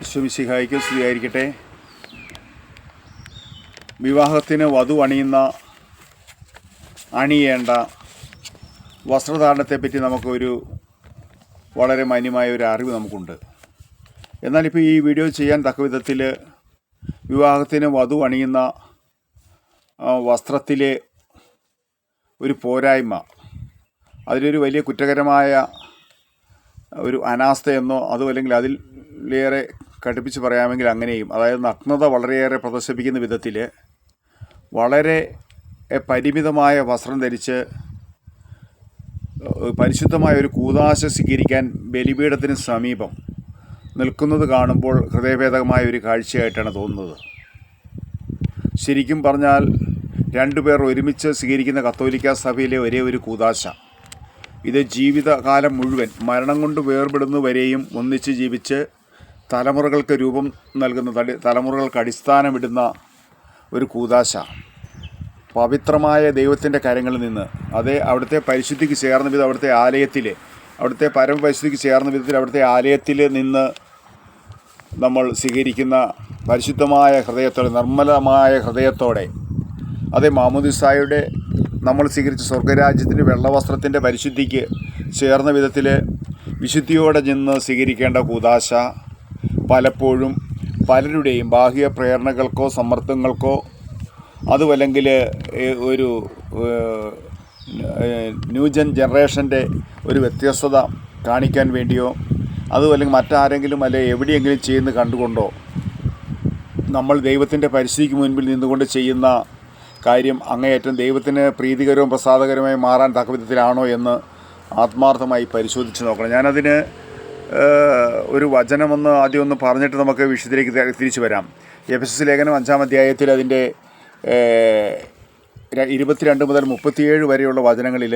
ഈശോമിശിഹായ്ക്ക് സ്തുതിയായിരിക്കട്ടെ. വിവാഹത്തിന് വധു അണിയേണ്ട വസ്ത്രധാരണത്തെപ്പറ്റി നമുക്കൊരു വളരെ മാന്യമായ ഒരു അറിവ് നമുക്കുണ്ട്. എന്നാലിപ്പോൾ ഈ വീഡിയോ ചെയ്യാൻ തക്ക വിധത്തിൽ വിവാഹത്തിന് വധു അണിയുന്ന വസ്ത്രത്തിലെ ഒരു പോരായ്മ, അതിലൊരു വലിയ കുറ്റകരമായ ഒരു അനാസ്ഥയെന്നോ അതുമല്ലെങ്കിൽ അതിലേറെ കടുപ്പിച്ച് പറയാമെങ്കിൽ അങ്ങനെയും, അതായത് നഗ്നത വളരെയേറെ പ്രദർശിപ്പിക്കുന്ന വിധത്തിൽ വളരെ പരിമിതമായ വസ്ത്രം ധരിച്ച് പരിശുദ്ധമായ ഒരു കൂദാശ സ്വീകരിക്കാൻ ബലിപീഠത്തിന് സമീപം നിൽക്കുന്നത് കാണുമ്പോൾ ഹൃദയഭേദകമായ ഒരു കാഴ്ചയായിട്ടാണ് തോന്നുന്നത്. ശരിക്കും പറഞ്ഞാൽ രണ്ടുപേർ ഒരുമിച്ച് സ്വീകരിക്കുന്ന കത്തോലിക്ക സഭയിലെ ഒരേ ഒരു കൂദാശ, ഇത് ജീവിതകാലം മുഴുവൻ മരണം കൊണ്ട് വേർപെടുന്നവരെയും ഒന്നിച്ച് ജീവിച്ച് തലമുറകൾക്ക് രൂപം നൽകുന്ന, തലമുറകൾക്ക് അടിസ്ഥാനമിടുന്ന ഒരു കൂദാശ, പവിത്രമായ ദൈവത്തിൻ്റെ കരങ്ങളിൽ നിന്ന്, അതേ അവിടുത്തെ പരിശുദ്ധിക്ക് ചേർന്ന വിധം അവിടുത്തെ പരമപരിശുദ്ധിക്ക് ചേർന്ന വിധത്തിൽ അവിടുത്തെ ആലയത്തിൽ നിന്ന് നമ്മൾ സ്വീകരിക്കുന്ന പരിശുദ്ധമായ ഹൃദയത്തോടെ, നിർമ്മലമായ ഹൃദയത്തോടെ, അതേ മാമോദിസായുടെ നമ്മൾ സ്വീകരിച്ച സ്വർഗരാജ്യത്തിൻ്റെ വെള്ളവസ്ത്രത്തിൻ്റെ പരിശുദ്ധിക്ക് ചേർന്ന വിധത്തിൽ വിശുദ്ധിയോടെ നിന്ന് സ്വീകരിക്കേണ്ട കൂദാശ പലപ്പോഴും പലരുടെയും ബാഹ്യ പ്രേരണകൾക്കോ സമ്മർദ്ദങ്ങൾക്കോ അതുമല്ലെങ്കിൽ ഒരു ന്യൂജൻ ജനറേഷൻ്റെ ഒരു വ്യത്യസ്തത കാണിക്കാൻ വേണ്ടിയോ അതുമല്ലെങ്കിൽ മറ്റാരെങ്കിലും എവിടെയെങ്കിലും ചെയ്യുന്ന കണ്ടുകൊണ്ടോ നമ്മൾ ദൈവത്തിൻ്റെ പരിശുദ്ധിക്ക് മുൻപിൽ നിന്നുകൊണ്ട് ചെയ്യുന്ന കാര്യം അങ്ങേയറ്റം ദൈവത്തിന് പ്രീതികരവും പ്രസാദകരമായി മാറാൻ തക്ക വിധത്തിലാണോ എന്ന് ആത്മാർത്ഥമായി പരിശോധിച്ച് നോക്കണം. ഞാനതിന് ഒരു വചനമൊന്ന് ആദ്യം ഒന്ന് പറഞ്ഞിട്ട് നമുക്ക് വിഷയത്തിലേക്ക് തിരിച്ചു വരാം. എഫെസസ് ലേഖനം 5-ാം അധ്യായത്തിൽ അതിൻ്റെ 22 മുതൽ 37 വരെയുള്ള വചനങ്ങളിൽ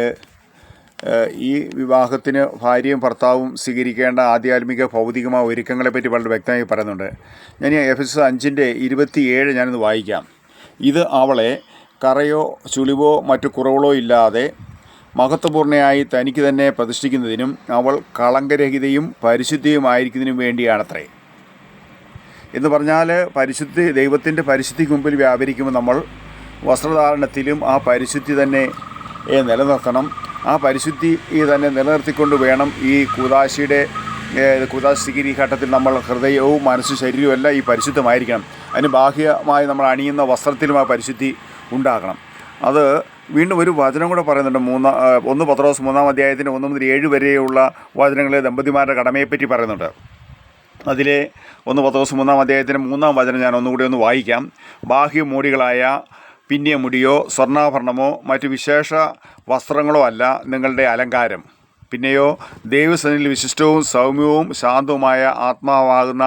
ഈ വിവാഹത്തിന് ഭാര്യയും ഭർത്താവും സ്വീകരിക്കേണ്ട ആധ്യാത്മിക ഭൗതികമായ ഒരുക്കങ്ങളെപ്പറ്റി വളരെ വ്യക്തമായി പറയുന്നുണ്ട്. ഞാൻ ഈ എഫെസസ് 5:27 ഞാനിന്ന് വായിക്കാം. ഇത് അവളെ കറയോ ചുളിവോ മറ്റു കുറവുകളോ ഇല്ലാതെ മഹത്വപൂർണ്ണയായി തനിക്ക് തന്നെ പ്രതിഷ്ഠിക്കുന്നതിനും അവൾ കളങ്കരഹിതയും പരിശുദ്ധിയുമായിരിക്കുന്നതിനും വേണ്ടിയാണത്രേ. എന്ന് പറഞ്ഞാൽ ദൈവത്തിൻ്റെ പരിശുദ്ധിക്ക് മുമ്പിൽ വ്യാപരിക്കുമ്പോൾ നമ്മൾ വസ്ത്രധാരണത്തിലും ആ പരിശുദ്ധി തന്നെ നിലനിർത്തണം. ആ പരിശുദ്ധി തന്നെ നിലനിർത്തിക്കൊണ്ട് വേണം ഈ കൂദാശ സ്വീകരണ ഘട്ടത്തിൽ നമ്മൾ ഹൃദയവും മനസ്സും ശരീരവും എല്ലാം ഈ പരിശുദ്ധമായിരിക്കണം. അതിന് ബാഹ്യമായി നമ്മൾ അണിയുന്ന വസ്ത്രത്തിലും ആ പരിശുദ്ധി ഉണ്ടാകണം. അത് വീണ്ടും ഒരു വചനം കൂടെ പറയുന്നുണ്ട്. 1 പത്രോസ് 3-ാം അധ്യായത്തിന് 1 മുതൽ 7 വരെയുള്ള വചനങ്ങളിൽ ദമ്പതിമാരുടെ കടമയെപ്പറ്റി പറയുന്നുണ്ട്. അതിലെ 1 പത്രോസ് 3-ാം അധ്യായത്തിന് 3-ാം വചനം ഞാൻ ഒന്നുകൂടി ഒന്ന് വായിക്കാം. ബാഹ്യമൂടികളായ പിന്നിയ മുടിയോ സ്വർണ്ണാഭരണമോ മറ്റു വിശേഷ വസ്ത്രങ്ങളോ അല്ല നിങ്ങളുടെ അലങ്കാരം, പിന്നെയോ ദൈവസന്നിധിയിൽ വിശിഷ്ടവും സൗമ്യവും ശാന്തവുമായ ആത്മാവാകുന്ന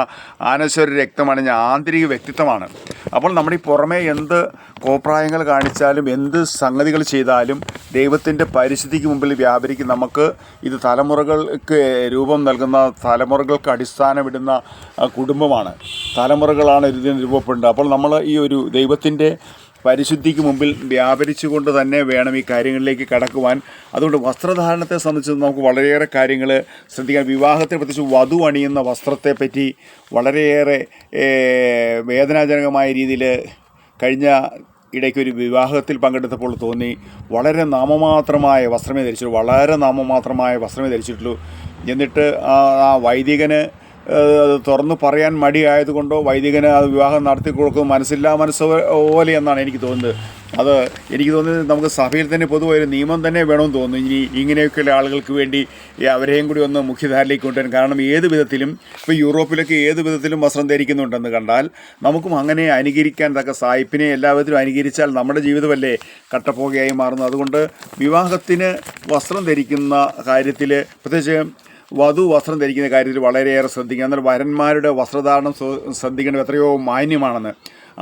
ആനശ്വര രക്തമണിഞ്ഞ ആന്തരിക വ്യക്തിത്വമാണ്. അപ്പോൾ നമ്മുടെ ഈ പുറമേ എന്ത് കോപ്രായങ്ങൾ കാണിച്ചാലും എന്ത് സംഗതികൾ ചെയ്താലും ദൈവത്തിൻ്റെ പരിശുദ്ധിക്ക് മുമ്പിൽ വ്യാപരിക്കും. നമുക്ക് ഇത് തലമുറകൾക്ക് രൂപം നൽകുന്ന, തലമുറകൾക്ക് അടിസ്ഥാനമിടുന്ന കുടുംബമാണ്. തലമുറകളാണ് ഇതിന് രൂപപ്പെടുന്നത്. അപ്പോൾ നമ്മൾ ഈ ഒരു ദൈവത്തിൻ്റെ പരിശുദ്ധിക്ക് മുമ്പിൽ വ്യാപരിച്ചുകൊണ്ട് തന്നെ വേണം ഈ കാര്യങ്ങളിലേക്ക് കടക്കുവാൻ. അതുകൊണ്ട് വസ്ത്രധാരണത്തെ സംബന്ധിച്ച് നമുക്ക് വളരെയേറെ കാര്യങ്ങൾ ശ്രദ്ധിക്കാൻ. വിവാഹത്തെ പ്രത്യേകിച്ച് വധു അണിയുന്ന വസ്ത്രത്തെപ്പറ്റി വളരെയേറെ വേദനാജനകമായ രീതിയിൽ കഴിഞ്ഞ ഇടയ്ക്കൊരു വിവാഹത്തിൽ പങ്കെടുത്തപ്പോൾ തോന്നി. വളരെ നാമമാത്രമായ വസ്ത്രമേ ധരിച്ചിട്ടുള്ളൂ. എന്നിട്ട് ആ വൈദികന് തുറന്നു പറയാൻ മടിയായതുകൊണ്ടോ വൈദികന് അത് വിവാഹം നടത്തി കൊടുക്കുന്നത് മനസ്സുപോലെ എന്നാണ് എനിക്ക് തോന്നുന്നത്. എനിക്ക് തോന്നുന്നത് നമുക്ക് സഭയിൽ തന്നെ പൊതുവെ ഒരു നിയമം തന്നെ വേണമെന്ന് തോന്നുന്നു. ഇനി ഇങ്ങനെയൊക്കെയുള്ള ആളുകൾക്ക് വേണ്ടി അവരെയും കൂടി ഒന്ന് മുഖ്യധാരയിലേക്ക് കൊണ്ടുവരാൻ. കാരണം ഏത് വിധത്തിലും ഇപ്പോൾ യൂറോപ്പിലൊക്കെ ഏത് വിധത്തിലും വസ്ത്രം ധരിക്കുന്നുണ്ടെന്ന് കണ്ടാൽ നമുക്കും അങ്ങനെ അനുകരിക്കാൻ തക്ക സായിപ്പിനെ എല്ലാ വിധത്തിലും അനുകരിച്ചാൽ നമ്മുടെ ജീവിതമല്ലേ കട്ടപ്പോകയായി മാറുന്നത്. അതുകൊണ്ട് വിവാഹത്തിന് വസ്ത്രം ധരിക്കുന്ന കാര്യത്തിൽ, പ്രത്യേകിച്ച് വധു വസ്ത്രം ധരിക്കുന്ന കാര്യത്തിൽ വളരെയേറെ ശ്രദ്ധിക്കുക. എന്നാൽ വരന്മാരുടെ വസ്ത്രധാരണം ശ്രദ്ധിക്കേണ്ടത് എത്രയോ മാന്യമാണെന്ന്.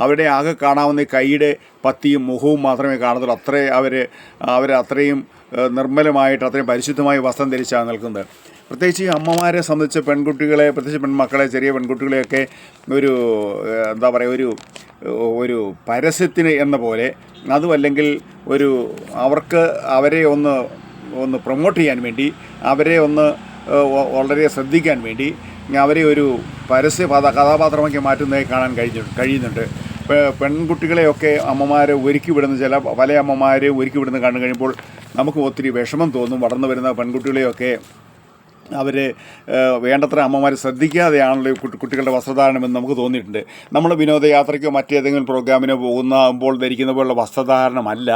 അവരുടെ ആകെ കാണാവുന്ന കൈയുടെ പത്തിയും മുഖവും മാത്രമേ കാണത്തുള്ളൂ. അവരത്രയും നിർമ്മലമായിട്ട് അത്രയും പരിശുദ്ധമായി വസ്ത്രം ധരിച്ചാണ് നിൽക്കുന്നത്. പ്രത്യേകിച്ച് ഈ അമ്മമാരെ സംബന്ധിച്ച് പെൺകുട്ടികളെ, പ്രത്യേകിച്ച് പെൺമക്കളെ, ചെറിയ പെൺകുട്ടികളെയൊക്കെ ഒരു ഒരു പരസ്യത്തിന് എന്ന പോലെ, അതുമല്ലെങ്കിൽ അവരെ ഒന്ന് പ്രൊമോട്ട് ചെയ്യാൻ വേണ്ടി, അവരെ വളരെ ശ്രദ്ധിക്കാൻ വേണ്ടി അവരെ കഥാപാത്രമാക്കി മാറ്റുന്നതായി കാണാൻ കഴിയുന്നുണ്ട്. പെൺകുട്ടികളെയൊക്കെ അമ്മമാർ ഒരുക്കി വിടുന്ന പല അമ്മമാർ ഒരുക്കി വിടുന്ന കണ്ടു കഴിയുമ്പോൾ നമുക്ക് ഒത്തിരി വിഷമം തോന്നും. വളർന്നു വരുന്ന പെൺകുട്ടികളെയൊക്കെ അവർ വേണ്ടത്ര അമ്മമാർ ശ്രദ്ധിക്കാതെയാണല്ലോ കുട്ടികളുടെ വസ്ത്രധാരണമെന്ന് നമുക്ക് തോന്നിയിട്ടുണ്ട്. നമ്മൾ വിനോദയാത്രയ്ക്കോ മറ്റേതെങ്കിലും പ്രോഗ്രാമിനോ പോകുമ്പോൾ ധരിക്കുന്ന പോലുള്ള വസ്ത്രധാരണമല്ല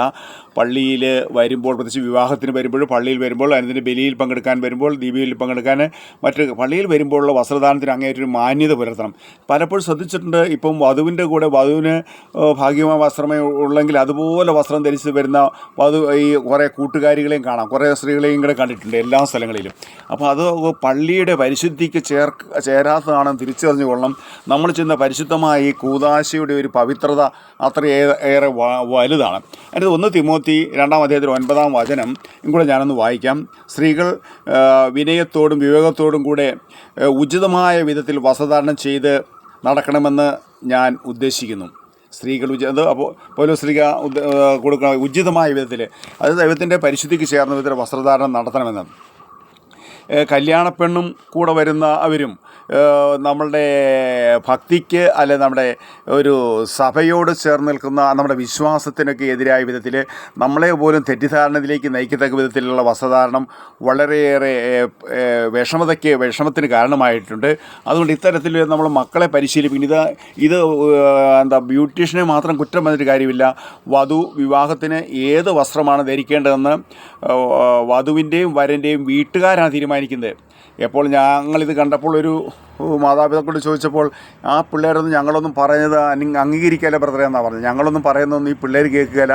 പള്ളിയിൽ വരുമ്പോൾ, പ്രത്യേകിച്ച് വിവാഹത്തിന് വരുമ്പോൾ, പള്ളിയിൽ വരുമ്പോൾ, അതിന് ബലിയിൽ പങ്കെടുക്കാൻ വരുമ്പോൾ, ദീപികയിൽ പങ്കെടുക്കാൻ, മറ്റ് പള്ളിയിൽ വരുമ്പോഴുള്ള വസ്ത്രധാരണത്തിന് അങ്ങേറ്റൊരു മാന്യത പുലർത്തണം. പലപ്പോഴും ശ്രദ്ധിച്ചിട്ടുണ്ട്, ഇപ്പം വധുവിൻ്റെ കൂടെ വധുവിന് ഭാഗ്യമായ വസ്ത്രമേ ഉള്ളെങ്കിൽ അതുപോലെ വസ്ത്രം ധരിച്ച് വരുന്ന ഈ കുറേ കൂട്ടുകാരികളെയും കാണാം, കുറേ സ്ത്രീകളെയും കൂടെ കണ്ടിട്ടുണ്ട് എല്ലാ സ്ഥലങ്ങളിലും. അപ്പോൾ അത് പള്ളിയുടെ പരിശുദ്ധിക്ക് ചേരാത്തതാണെന്ന് തിരിച്ചറിഞ്ഞു കൊള്ളണം. നമ്മൾ ചെന്ന പരിശുദ്ധമായ ഈ കൂദാശയുടെ ഒരു പവിത്രത അത്രയേറെ വലുതാണ്. അതിൻ്റെ 1 തിമോത്തി 2-ാം അധ്യായത്തിൽ 9-ാം വചനം കൂടെ ഞാനൊന്ന് വായിക്കാം. സ്ത്രീകൾ വിനയത്തോടും വിവേകത്തോടും കൂടെ ഉചിതമായ വിധത്തിൽ വസ്ത്രധാരണം ചെയ്ത് നടക്കണമെന്ന് ഞാൻ ഉദ്ദേശിക്കുന്നു. സ്ത്രീകൾ അപ്പോൾ പൗലോസ്ലീഹ കൊടുക്കുന്ന ഉചിതമായ വിധത്തിൽ, അത് ദൈവത്തിൻ്റെ പരിശുദ്ധിക്ക് ചേർന്ന വിധത്തിൽ വസ്ത്രധാരണം നടത്തണമെന്ന്. കല്യാണപ്പെണ്ണും കൂടെ വരുന്ന അവരും നമ്മളുടെ ഭക്തിക്ക് അല്ലെ നമ്മുടെ ഒരു സഭയോട് ചേർന്ന് നിൽക്കുന്ന നമ്മുടെ വിശ്വാസത്തിനൊക്കെ എതിരായ വിധത്തിൽ നമ്മളെ പോലും തെറ്റിദ്ധാരണയിലേക്ക് നയിക്കത്തക്ക വിധത്തിലുള്ള വസ്ത്രധാരണം വളരെയേറെ വിഷമത്തിന് കാരണമായിട്ടുണ്ട്. അതുകൊണ്ട് ഇത്തരത്തിൽ നമ്മൾ മക്കളെ പരിശീലിപ്പിക്കുന്നു. ഇത് ബ്യൂട്ടീഷ്യനെ മാത്രം കുറ്റം പറഞ്ഞിട്ട് കാര്യമില്ല. വധു വിവാഹത്തിന് ഏത് വസ്ത്രമാണ് ധരിക്കേണ്ടതെന്ന് വധുവിൻ്റെയും വരൻ്റെയും വീട്ടുകാരാണ് തീരുമാനിക്കുന്നത്. എപ്പോൾ ഞങ്ങളിത് കണ്ടപ്പോൾ ഒരു മാതാപിതാക്കളോട് ചോദിച്ചപ്പോൾ ആ പിള്ളേരൊന്നും ഞങ്ങളൊന്നും പറയുന്നത് അംഗീകരിക്കുകയല്ല ബ്രദറെ എന്നാണ് പറഞ്ഞത്. ഞങ്ങളൊന്നും പറയുന്നതൊന്നും ഈ പിള്ളേർ കേൾക്കുകയില്ല,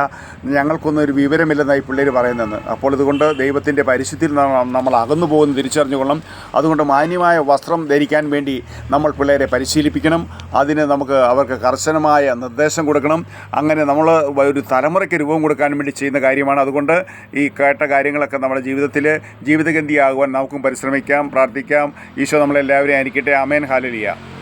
ഞങ്ങൾക്കൊന്നും ഒരു വിവരമില്ലെന്നാണ് ഈ പിള്ളേർ പറയുന്നതെന്ന്. അപ്പോൾ ഇതുകൊണ്ട് ദൈവത്തിൻ്റെ പരിശുദ്ധിയിൽ നമ്മൾ അകന്നു പോകുന്നു തിരിച്ചറിഞ്ഞുകൊള്ളണം. അതുകൊണ്ട് മാന്യമായ വസ്ത്രം ധരിക്കാൻ വേണ്ടി നമ്മൾ പിള്ളേരെ പരിശീലിപ്പിക്കണം. അതിന് അവർക്ക് കർശനമായ നിർദ്ദേശം കൊടുക്കണം. അങ്ങനെ നമ്മൾ ഒരു തലമുറയ്ക്ക് രൂപം കൊടുക്കാൻ വേണ്ടി ചെയ്യുന്ന കാര്യമാണ്. അതുകൊണ്ട് ഈ കേട്ട കാര്യങ്ങളൊക്കെ നമ്മുടെ ജീവിതത്തിൽ ജീവിതഗന്ധിയാകുവാൻ നമുക്കും പരിശ്രമിക്കാം, പ്രാർത്ഥിക്കാം. ഈശോ നമ്മളെല്ലാവരെയും അനുഗ്രഹിക്കട്ടെ. ആമേൻ. ഹല്ലേലൂയ.